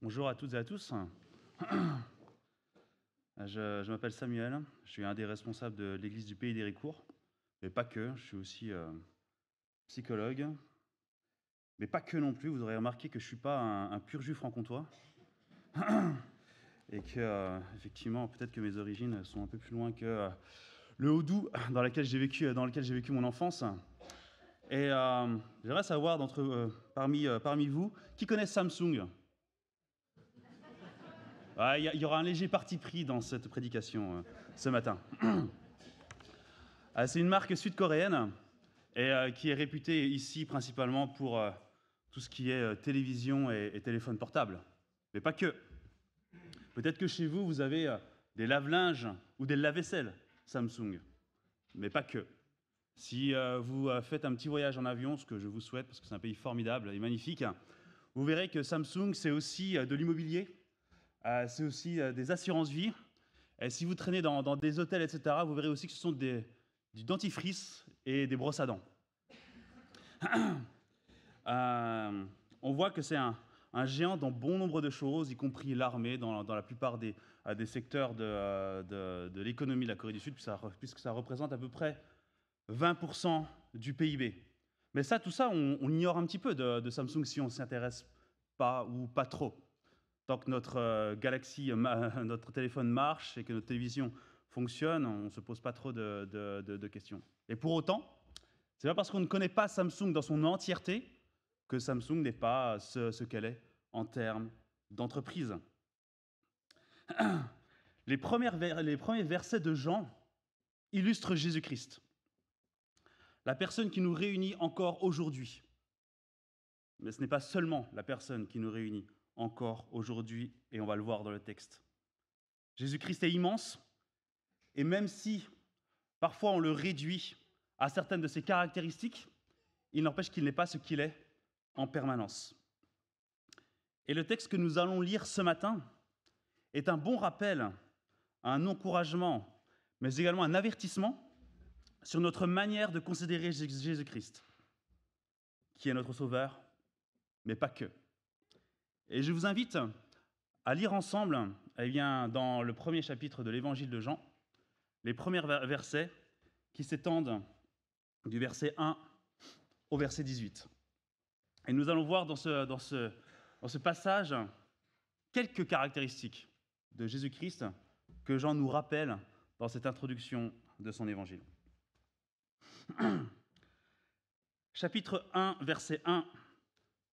Bonjour à toutes et à tous. Je m'appelle Samuel, je suis un des responsables de l'église du Pays d'Héricourt, mais pas que, je suis aussi psychologue, mais pas que non plus, vous aurez remarqué que je ne suis pas un pur jus franc-comtois, et que, effectivement, peut-être que mes origines sont un peu plus loin que le Haut-Doubs, dans lequel j'ai vécu mon enfance. Et j'aimerais savoir parmi vous, qui connaît Samsung? Il y aura un léger parti pris dans cette prédication ce matin. C'est une marque sud-coréenne et qui est réputée ici principalement pour tout ce qui est télévision et téléphone portable. Mais pas que. Peut-être que chez vous, vous avez des lave-linges ou des lave-vaisselle Samsung. Mais pas que. Si vous faites un petit voyage en avion, ce que je vous souhaite parce que c'est un pays formidable et magnifique, vous verrez que Samsung, c'est aussi de l'immobilier, c'est aussi des assurances-vie. Et si vous traînez dans des hôtels, etc., vous verrez aussi que ce sont du dentifrice et des brosses à dents. On voit que c'est un géant dans bon nombre de choses, y compris l'armée, dans la plupart des secteurs de l'économie de la Corée du Sud, puisque ça représente à peu près 20% du PIB. Mais tout ça, on ignore un petit peu de Samsung si on ne s'y intéresse pas ou pas trop. Tant que notre Galaxy, notre téléphone marche et que notre télévision fonctionne, on ne se pose pas trop de questions. Et pour autant, c'est pas parce qu'on ne connaît pas Samsung dans son entièreté que Samsung n'est pas ce qu'elle est en termes d'entreprise. Les premiers versets de Jean illustrent Jésus-Christ, la personne qui nous réunit encore aujourd'hui. Mais ce n'est pas seulement la personne qui nous réunit encore aujourd'hui, et on va le voir dans le texte. Jésus-Christ est immense, et même si parfois on le réduit à certaines de ses caractéristiques, il n'empêche qu'il n'est pas ce qu'il est en permanence. Et le texte que nous allons lire ce matin est un bon rappel, un encouragement, mais également un avertissement sur notre manière de considérer Jésus-Christ, qui est notre Sauveur, mais pas que. Et je vous invite à lire ensemble, dans le premier chapitre de l'Évangile de Jean, les premiers versets qui s'étendent du verset 1 au verset 18. Et nous allons voir dans ce passage quelques caractéristiques de Jésus-Christ que Jean nous rappelle dans cette introduction de son Évangile. Chapitre 1, verset 1.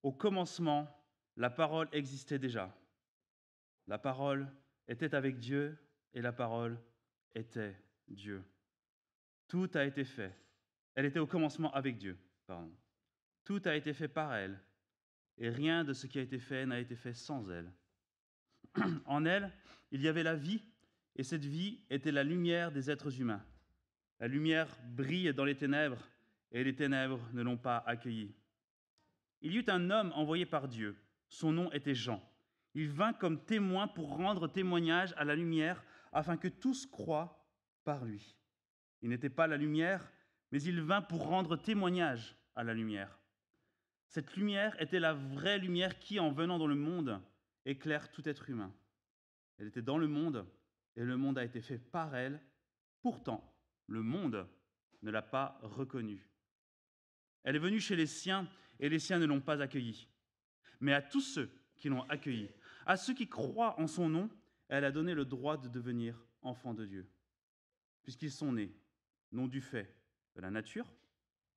Au commencement, la parole existait déjà. La parole était avec Dieu et la parole était Dieu. Tout a été fait. Elle était au commencement avec Dieu. Tout a été fait par elle, et rien de ce qui a été fait n'a été fait sans elle. En elle, il y avait la vie, et cette vie était la lumière des êtres humains. La lumière brille dans les ténèbres, et les ténèbres ne l'ont pas accueillie. Il y eut un homme envoyé par Dieu. Son nom était Jean. Il vint comme témoin pour rendre témoignage à la lumière, afin que tous croient par lui. Il n'était pas la lumière, mais il vint pour rendre témoignage à la lumière. Cette lumière était la vraie lumière qui, en venant dans le monde, éclaire tout être humain. Elle était dans le monde, et le monde a été fait par elle. Pourtant, le monde ne l'a pas reconnue. Elle est venue chez les siens, et les siens ne l'ont pas accueillie. Mais à tous ceux qui l'ont accueillie, à ceux qui croient en son nom, elle a donné le droit de devenir enfants de Dieu. Puisqu'ils sont nés, non du fait de la nature,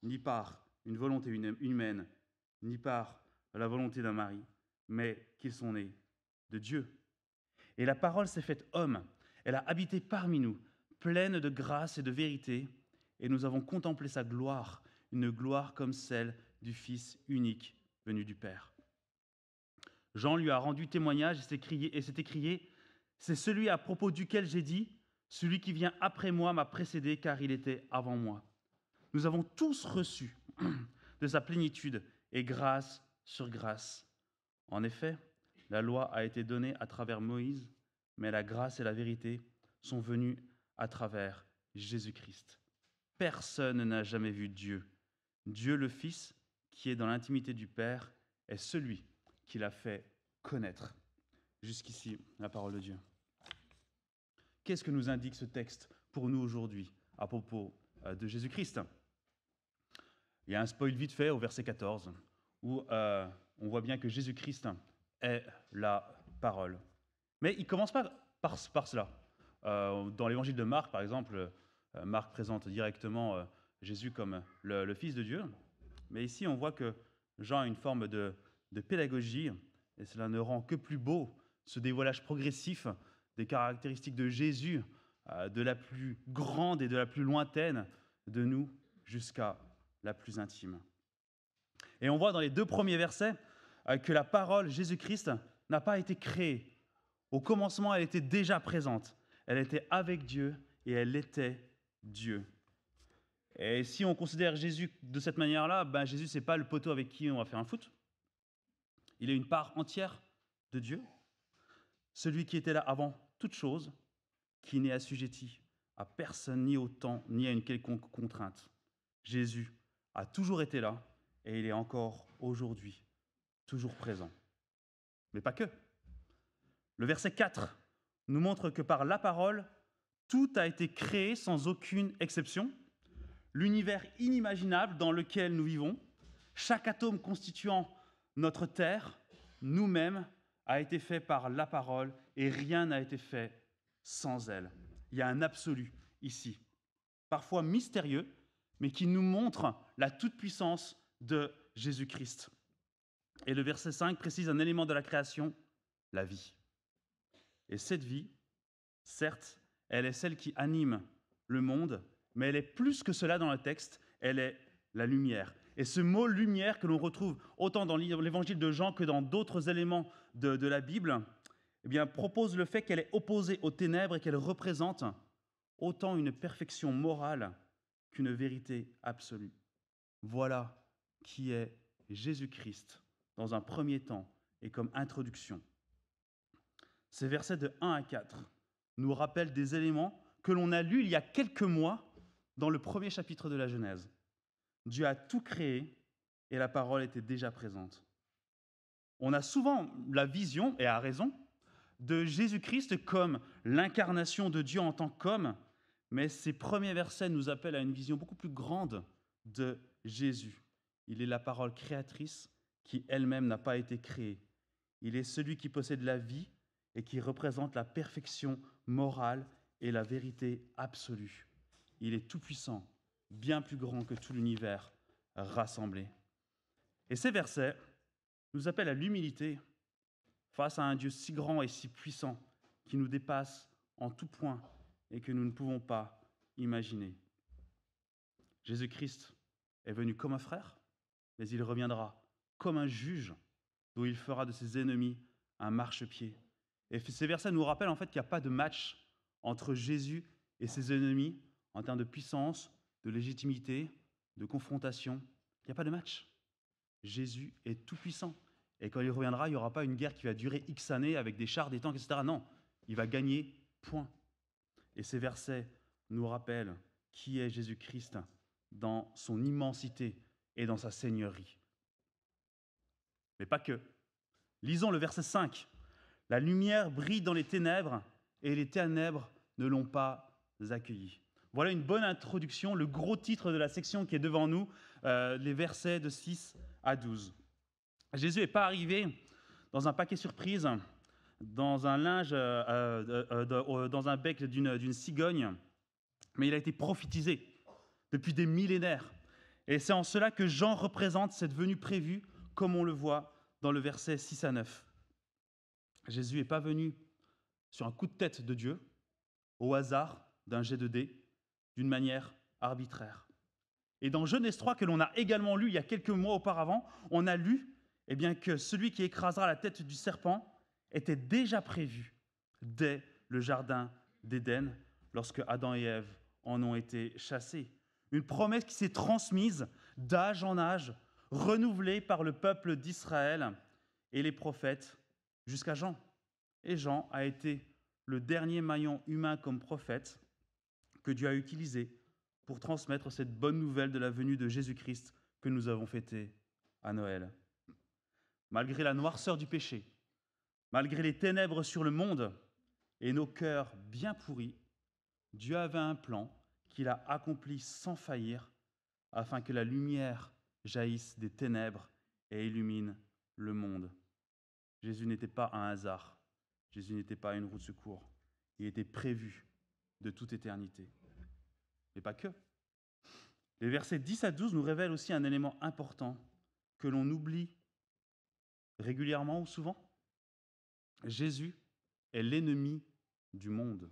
ni par une volonté humaine, ni par la volonté d'un mari, mais qu'ils sont nés de Dieu. Et la parole s'est faite homme, elle a habité parmi nous, pleine de grâce et de vérité, et nous avons contemplé sa gloire, une gloire comme celle du Fils unique venu du Père. Jean lui a rendu témoignage et s'est écrié « C'est celui à propos duquel j'ai dit, celui qui vient après moi m'a précédé car il était avant moi. » Nous avons tous reçu de sa plénitude et grâce sur grâce. En effet, la loi a été donnée à travers Moïse, mais la grâce et la vérité sont venues à travers Jésus-Christ. Personne n'a jamais vu Dieu. Dieu le Fils, qui est dans l'intimité du Père, est celui qui l'a fait connaître. Jusqu'ici, la parole de Dieu. Qu'est-ce que nous indique ce texte pour nous aujourd'hui à propos de Jésus-Christ? Il y a un spoil vite fait au verset 14 où on voit bien que Jésus-Christ est la parole. Mais il ne commence pas par cela. Dans l'évangile de Marc, par exemple, Marc présente directement Jésus comme le Fils de Dieu. Mais ici, on voit que Jean a une forme de pédagogie, et cela ne rend que plus beau ce dévoilage progressif des caractéristiques de Jésus, de la plus grande et de la plus lointaine de nous jusqu'à la plus intime. Et on voit dans les 2 premiers versets que la parole Jésus-Christ n'a pas été créée. Au commencement, elle était déjà présente. Elle était avec Dieu et elle était Dieu. Et si on considère Jésus de cette manière-là, Jésus, ce n'est pas le poteau avec qui on va faire un foot. Il est une part entière de Dieu, celui qui était là avant toute chose, qui n'est assujetti à personne, ni au temps, ni à une quelconque contrainte. Jésus a toujours été là et il est encore aujourd'hui, toujours présent. Mais pas que. Le verset 4 nous montre que par la parole, tout a été créé sans aucune exception. L'univers inimaginable dans lequel nous vivons, chaque atome constituant notre terre, nous-mêmes, a été fait par la parole et rien n'a été fait sans elle. Il y a un absolu ici, parfois mystérieux, mais qui nous montre la toute-puissance de Jésus-Christ. Et le verset 5 précise un élément de la création, la vie. Et cette vie, certes, elle est celle qui anime le monde, mais elle est plus que cela dans le texte, elle est la lumière. Et ce mot lumière que l'on retrouve autant dans l'évangile de Jean que dans d'autres éléments de la Bible, propose le fait qu'elle est opposée aux ténèbres et qu'elle représente autant une perfection morale qu'une vérité absolue. Voilà qui est Jésus-Christ dans un premier temps et comme introduction. Ces versets de 1 à 4 nous rappellent des éléments que l'on a lus il y a quelques mois dans le premier chapitre de la Genèse. Dieu a tout créé et la parole était déjà présente. On a souvent la vision, et à raison, de Jésus-Christ comme l'incarnation de Dieu en tant qu'homme, mais ces premiers versets nous appellent à une vision beaucoup plus grande de Jésus. Il est la parole créatrice qui elle-même n'a pas été créée. Il est celui qui possède la vie et qui représente la perfection morale et la vérité absolue. Il est tout-puissant, bien plus grand que tout l'univers rassemblé. Et ces versets nous appellent à l'humilité face à un Dieu si grand et si puissant qui nous dépasse en tout point et que nous ne pouvons pas imaginer. Jésus-Christ est venu comme un frère, mais il reviendra comme un juge, dont il fera de ses ennemis un marchepied. Et ces versets nous rappellent en fait qu'il n'y a pas de match entre Jésus et ses ennemis en termes de puissance, de légitimité, de confrontation. Il n'y a pas de match. Jésus est tout-puissant. Et quand il reviendra, il n'y aura pas une guerre qui va durer X années avec des chars, des tanks, etc. Non, il va gagner, point. Et ces versets nous rappellent qui est Jésus-Christ dans son immensité et dans sa seigneurie. Mais pas que. Lisons le verset 5. La lumière brille dans les ténèbres et les ténèbres ne l'ont pas accueilli. Voilà une bonne introduction, le gros titre de la section qui est devant nous, les versets de 6 à 12. Jésus n'est pas arrivé dans un paquet surprise, dans un linge, dans un bec d'une cigogne, mais il a été prophétisé depuis des millénaires. Et c'est en cela que Jean représente cette venue prévue, comme on le voit dans le verset 6 à 9. Jésus n'est pas venu sur un coup de tête de Dieu, au hasard d'un jet de dés, d'une manière arbitraire. Et dans Genèse 3, que l'on a également lu il y a quelques mois auparavant, on a lu que celui qui écrasera la tête du serpent était déjà prévu dès le jardin d'Éden, lorsque Adam et Ève en ont été chassés. Une promesse qui s'est transmise d'âge en âge, renouvelée par le peuple d'Israël et les prophètes jusqu'à Jean. Et Jean a été le dernier maillon humain comme prophète que Dieu a utilisé pour transmettre cette bonne nouvelle de la venue de Jésus-Christ que nous avons fêtée à Noël. Malgré la noirceur du péché, Malgré les ténèbres sur le monde et nos cœurs bien pourris, Dieu avait un plan qu'il a accompli sans faillir afin que la lumière jaillisse des ténèbres et illumine le monde. Jésus n'était pas un hasard. Jésus n'était pas une roue de secours. Il était prévu de toute éternité. Mais pas que. Les versets 10 à 12 nous révèlent aussi un élément important que l'on oublie régulièrement ou souvent. Jésus est l'ennemi du monde.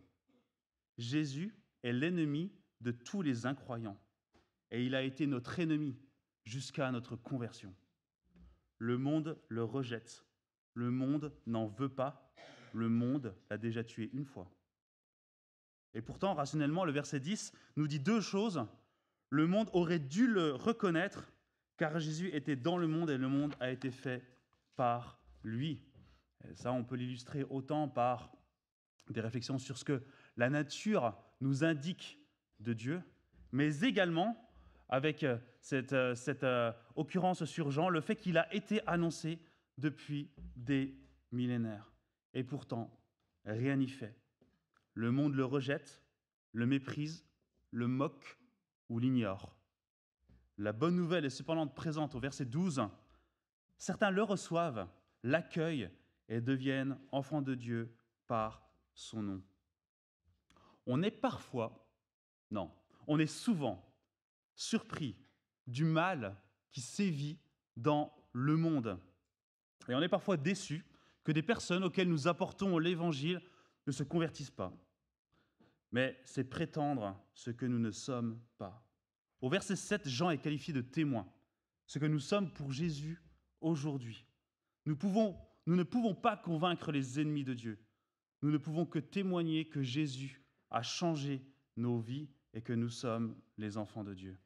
Jésus est l'ennemi de tous les incroyants. Et il a été notre ennemi jusqu'à notre conversion. Le monde le rejette. Le monde n'en veut pas. Le monde l'a déjà tué une fois. Et pourtant, rationnellement, le verset 10 nous dit deux choses. Le monde aurait dû le reconnaître, car Jésus était dans le monde et le monde a été fait par lui. Et ça, on peut l'illustrer autant par des réflexions sur ce que la nature nous indique de Dieu, mais également avec cette occurrence sur Jean, le fait qu'il a été annoncé depuis des millénaires. Et pourtant, rien n'y fait. Le monde le rejette, le méprise, le moque ou l'ignore. La bonne nouvelle est cependant présente au verset 12. Certains le reçoivent, l'accueillent et deviennent enfants de Dieu par son nom. On est souvent surpris du mal qui sévit dans le monde. Et on est parfois déçu que des personnes auxquelles nous apportons l'Évangile ne se convertissent pas. Mais c'est prétendre ce que nous ne sommes pas. Au verset 7, Jean est qualifié de témoin, ce que nous sommes pour Jésus aujourd'hui. Nous ne pouvons pas convaincre les ennemis de Dieu. Nous ne pouvons que témoigner que Jésus a changé nos vies et que nous sommes les enfants de Dieu.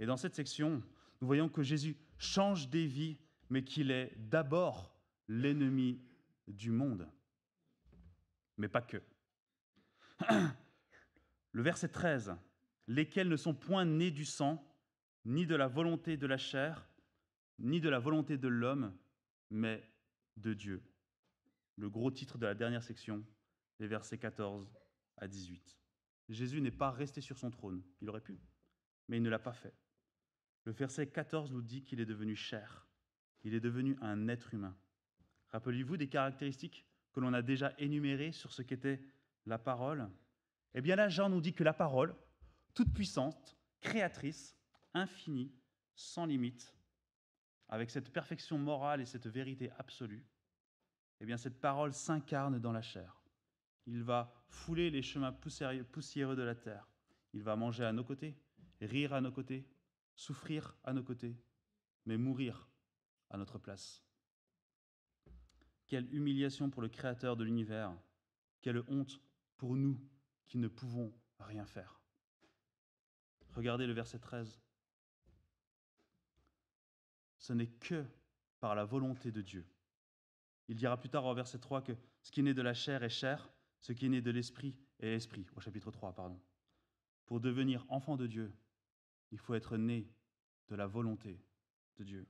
Et dans cette section, nous voyons que Jésus change des vies, mais qu'il est d'abord l'ennemi du monde. Mais pas que. Le verset 13, lesquels ne sont point nés du sang, ni de la volonté de la chair, ni de la volonté de l'homme, mais de Dieu. Le gros titre de la dernière section, les versets 14 à 18. Jésus n'est pas resté sur son trône, il aurait pu, mais il ne l'a pas fait. Le verset 14 nous dit qu'il est devenu chair, il est devenu un être humain. Rappelez-vous des caractéristiques que l'on a déjà énumérées sur ce qu'était la parole. Eh bien là, Jean nous dit que la parole, toute puissante, créatrice, infinie, sans limite, avec cette perfection morale et cette vérité absolue, eh bien cette parole s'incarne dans la chair. Il va fouler les chemins poussiéreux de la terre. Il va manger à nos côtés, rire à nos côtés, souffrir à nos côtés, mais mourir à notre place. Quelle humiliation pour le Créateur de l'univers, quelle honte pour nous qui ne pouvons rien faire. Regardez le verset 13. Ce n'est que par la volonté de Dieu. Il dira plus tard au verset 3 que ce qui est né de la chair est chair, ce qui est né de l'esprit est esprit, au chapitre 3, pardon. Pour devenir enfant de Dieu, il faut être né de la volonté de Dieu.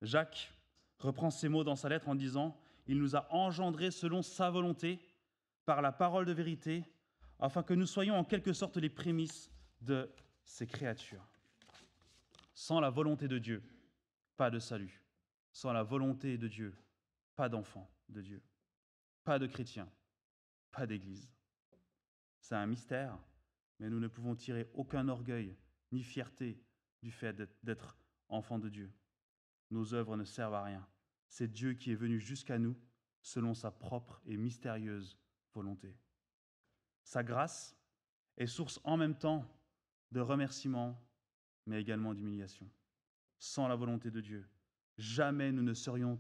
Jacques reprend ces mots dans sa lettre en disant « Il nous a engendrés selon sa volonté, par la parole de vérité, afin que nous soyons en quelque sorte les prémices de ses créatures. » Sans la volonté de Dieu, pas de salut. Sans la volonté de Dieu, pas d'enfants de Dieu. Pas de chrétiens, pas d'église. C'est un mystère, mais nous ne pouvons tirer aucun orgueil ni fierté du fait d'être enfants de Dieu. Nos œuvres ne servent à rien. C'est Dieu qui est venu jusqu'à nous selon sa propre et mystérieuse volonté. Sa grâce est source en même temps de remerciements, mais également d'humiliation. Sans la volonté de Dieu, jamais nous ne serions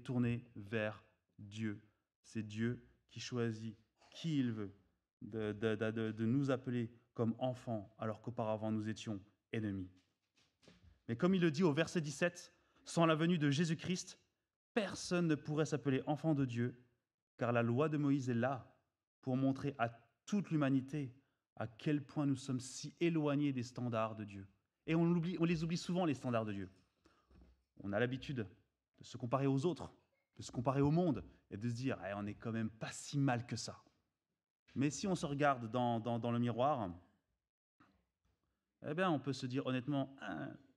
tournés vers Dieu. C'est Dieu qui choisit qui il veut de nous appeler comme enfants, alors qu'auparavant nous étions ennemis. Mais comme il le dit au verset 17, sans la venue de Jésus-Christ, personne ne pourrait s'appeler enfant de Dieu, car la loi de Moïse est là pour montrer à toute l'humanité à quel point nous sommes si éloignés des standards de Dieu. Et on les oublie souvent, les standards de Dieu. On a l'habitude de se comparer aux autres, de se comparer au monde et de se dire on n'est quand même pas si mal que ça. Mais si on se regarde dans le miroir, on peut se dire honnêtement,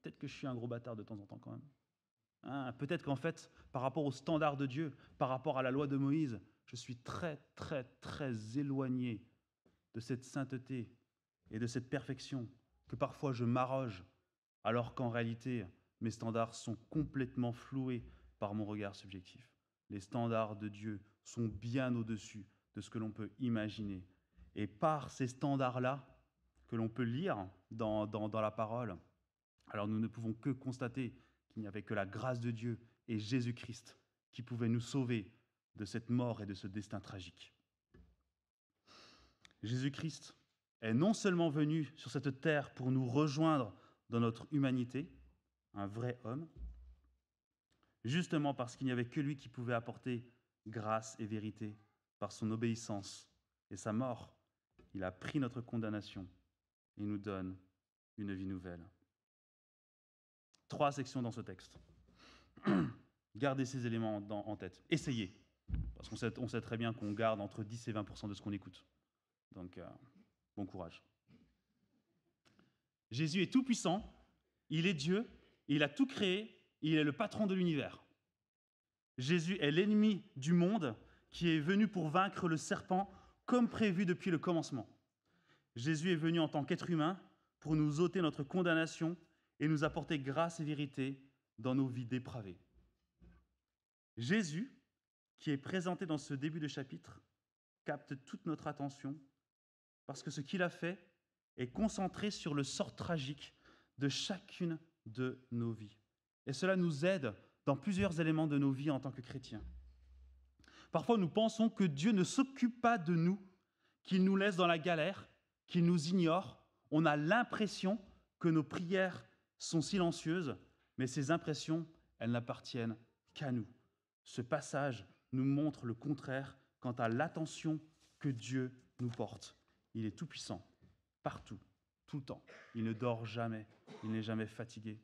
peut-être que je suis un gros bâtard de temps en temps quand même. Peut-être qu'en fait, par rapport aux standards de Dieu, par rapport à la loi de Moïse, je suis très, très, très éloigné de cette sainteté et de cette perfection que parfois je m'arroge, alors qu'en réalité, mes standards sont complètement floués par mon regard subjectif. Les standards de Dieu sont bien au-dessus de ce que l'on peut imaginer. Et par ces standards-là, que l'on peut lire dans la parole, alors nous ne pouvons que constater qu'il n'y avait que la grâce de Dieu et Jésus-Christ qui pouvaient nous sauver de cette mort et de ce destin tragique. Jésus-Christ est non seulement venu sur cette terre pour nous rejoindre dans notre humanité, un vrai homme, justement parce qu'il n'y avait que lui qui pouvait apporter grâce et vérité par son obéissance et sa mort. Il a pris notre condamnation et nous donne une vie nouvelle. 3 sections dans ce texte. Gardez ces éléments en tête. Essayez, parce qu'on sait très bien qu'on garde entre 10 et 20% de ce qu'on écoute. Donc, bon courage. Jésus est tout-puissant, il est Dieu, il a tout créé, il est le patron de l'univers. Jésus est l'ennemi du monde qui est venu pour vaincre le serpent comme prévu depuis le commencement. Jésus est venu en tant qu'être humain pour nous ôter notre condamnation et nous apporter grâce et vérité dans nos vies dépravées. Jésus, qui est présenté dans ce début de chapitre, capte toute notre attention parce que ce qu'il a fait est concentré sur le sort tragique de chacune de nos vies. Et cela nous aide dans plusieurs éléments de nos vies en tant que chrétiens. Parfois, nous pensons que Dieu ne s'occupe pas de nous, qu'il nous laisse dans la galère, qu'il nous ignore. On a l'impression que nos prières sont silencieuses, mais ces impressions, elles n'appartiennent qu'à nous. Ce passage nous montre le contraire quant à l'attention que Dieu nous porte. Il est tout-puissant, partout, tout le temps. Il ne dort jamais, il n'est jamais fatigué.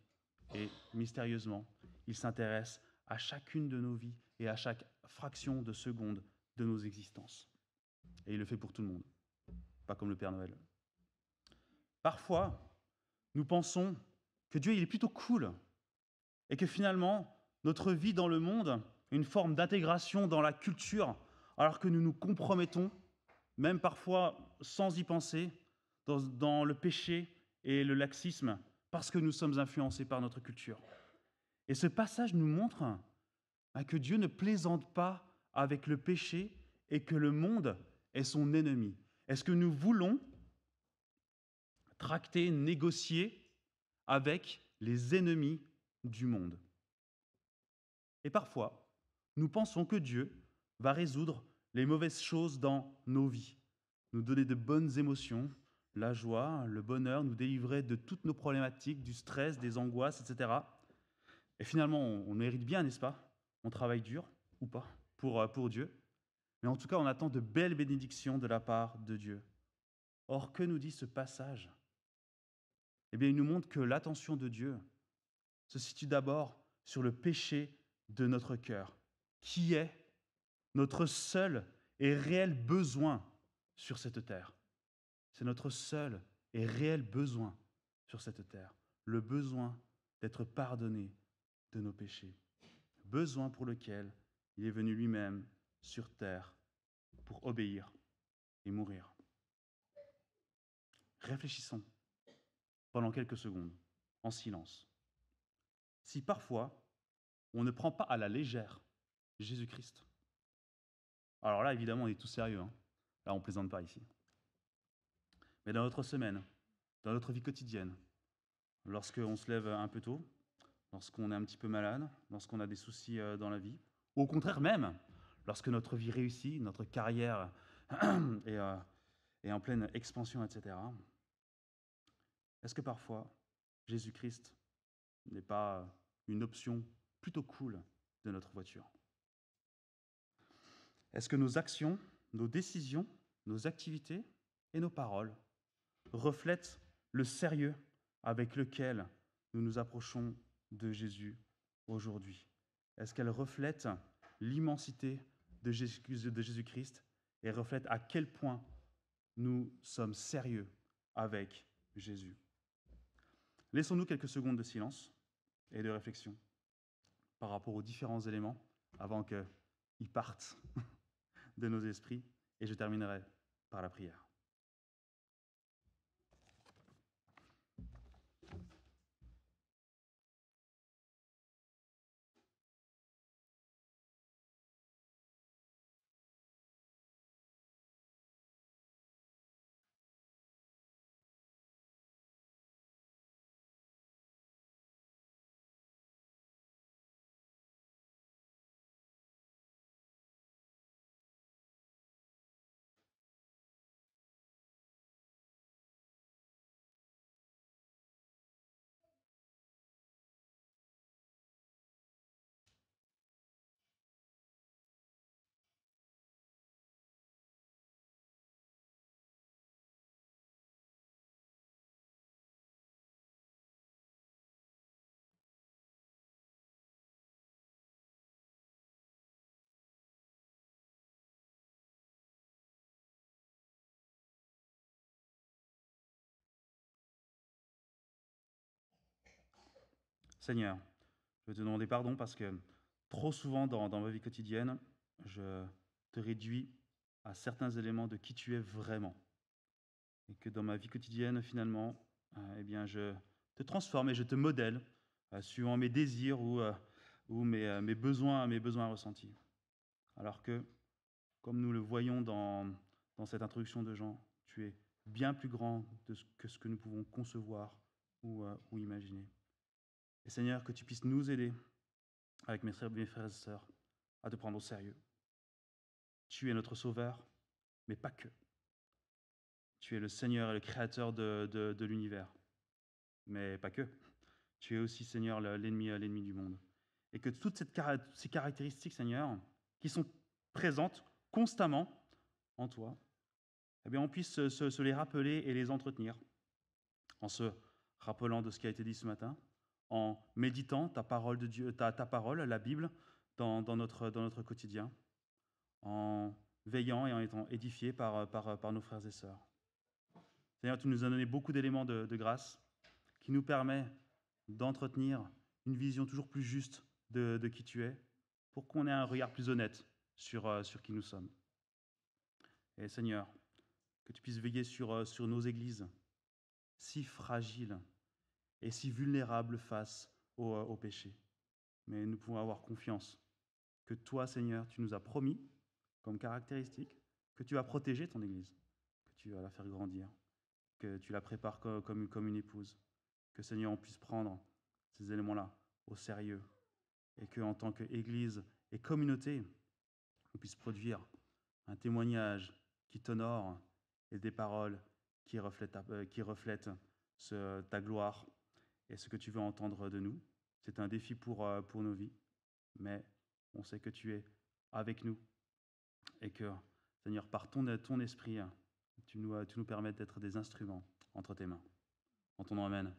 Et mystérieusement, il s'intéresse à chacune de nos vies et à chaque fraction de seconde de nos existences. Et il le fait pour tout le monde, pas comme le Père Noël. Parfois, nous pensons que Dieu il est plutôt cool et que finalement, notre vie dans le monde est une forme d'intégration dans la culture, alors que nous nous compromettons, même parfois sans y penser, dans le péché et le laxisme, parce que nous sommes influencés par notre culture. Et ce passage nous montre que Dieu ne plaisante pas avec le péché et que le monde est son ennemi. Est-ce que nous voulons tracter, négocier avec les ennemis du monde? Et parfois, nous pensons que Dieu va résoudre les mauvaises choses dans nos vies, nous donner de bonnes émotions, la joie, le bonheur, nous délivrer de toutes nos problématiques, du stress, des angoisses, etc. Et finalement, on mérite bien, n'est-ce pas? On travaille dur, ou pas, pour Dieu. Mais en tout cas, on attend de belles bénédictions de la part de Dieu. Or, que nous dit ce passage? Eh bien, il nous montre que l'attention de Dieu se situe d'abord sur le péché de notre cœur, qui est notre seul et réel besoin sur cette terre. C'est notre seul et réel besoin sur cette terre, le besoin d'être pardonné de nos péchés, besoin pour lequel il est venu lui-même sur terre pour obéir et mourir. Réfléchissons pendant quelques secondes, en silence. Si parfois, on ne prend pas à la légère Jésus-Christ, alors là, évidemment, on est tout sérieux. Là, on ne plaisante pas ici. Mais dans notre semaine, dans notre vie quotidienne, lorsqu'on se lève un peu tôt, lorsqu'on est un petit peu malade, lorsqu'on a des soucis dans la vie, ou au contraire même, lorsque notre vie réussit, notre carrière est en pleine expansion, etc., est-ce que parfois, Jésus-Christ n'est pas une option plutôt cool de notre voiture? Est-ce que nos actions, nos décisions, nos activités et nos paroles reflètent le sérieux avec lequel nous nous approchons de Jésus aujourd'hui? Est-ce qu'elles reflètent l'immensité de Jésus-Christ et reflète à quel point nous sommes sérieux avec Jésus. Laissons-nous quelques secondes de silence et de réflexion par rapport aux différents éléments avant qu'ils partent de nos esprits, et je terminerai par la prière. Seigneur, je veux te demander pardon parce que trop souvent dans ma vie quotidienne, je te réduis à certains éléments de qui tu es vraiment. Et que dans ma vie quotidienne, finalement, eh bien, je te transforme et je te modèle suivant mes désirs ou mes besoins ressentis. Alors que, comme nous le voyons dans cette introduction de Jean, tu es bien plus grand que ce que nous pouvons concevoir ou imaginer. Et Seigneur, que tu puisses nous aider, avec mes frères et sœurs, à te prendre au sérieux. Tu es notre Sauveur, mais pas que. Tu es le Seigneur et le Créateur de l'univers, mais pas que. Tu es aussi, Seigneur, l'ennemi du monde. Et que toutes ces caractéristiques, Seigneur, qui sont présentes constamment en toi, eh bien, on puisse se les rappeler et les entretenir en se rappelant de ce qui a été dit ce matin, en méditant ta parole de Dieu, ta parole, la Bible, dans notre quotidien, en veillant et en étant édifiés par nos frères et sœurs. Seigneur, tu nous as donné beaucoup d'éléments de grâce qui nous permet d'entretenir une vision toujours plus juste de qui tu es, pour qu'on ait un regard plus honnête sur qui nous sommes. Et Seigneur, que tu puisses veiller sur nos églises, si fragiles et si vulnérables face au péché. Mais nous pouvons avoir confiance que toi, Seigneur, tu nous as promis, comme caractéristique, que tu vas protéger ton Église, que tu vas la faire grandir, que tu la prépares comme une épouse, que, Seigneur, on puisse prendre ces éléments-là au sérieux et qu'en tant qu'Église et communauté, on puisse produire un témoignage qui t'honore et des paroles qui reflètent ta gloire et ce que tu veux entendre de nous. C'est un défi pour nos vies, mais on sait que tu es avec nous et que, Seigneur, par ton esprit, tu nous permets d'être des instruments entre tes mains. En ton nom, amen.